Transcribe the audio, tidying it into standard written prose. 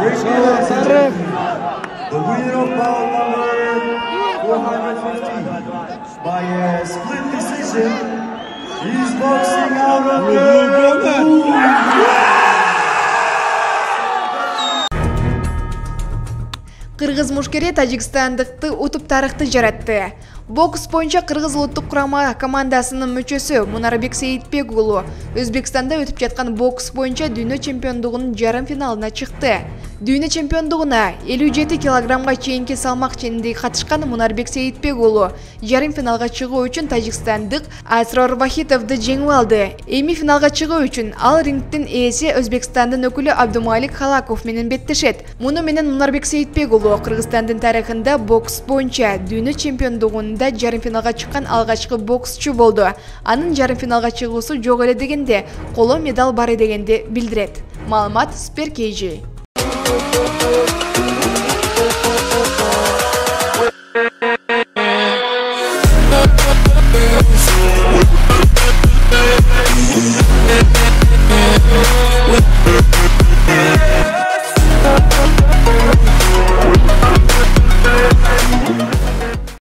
The winner of bout number 450 by a split decision is boxing out of Кыргыз мушкери Тажикстандыкты утуп тарыхты жаратты. Бокс боюнча Кыргыз улуттук курама командасынын мүчөсү Мунарбек Сейитбек уулу Өзбекстанда өтүп жаткан бокс боюнча дүйнө чемпиондугунун жарым финалына чыкты. Дүйнө чемпиондугуна 57 килограммга чейинки салмак ченинде катышкан Мунарбек Сейитбек уулу жарым финалга чыгуу үчүн тажикстандык Асрор Вахитовду жеңип алды. Эми финалга чыгуу үчүн ал рингдин ээси Өзбекстандын өкүлү Абдумалик Халаков менен беттешет. Муну менен Мунарбек Сейитбек уулу Кыргызстандын тарыхында бокс боюнча дүйнө чемпиондугунда жарым финалга чыккан алгачкы боксчу болду. Анын жарым финалга чыгуусу жок эле дегенде, коло медаль бар дегенди билдирет. Маалымат Спер KG.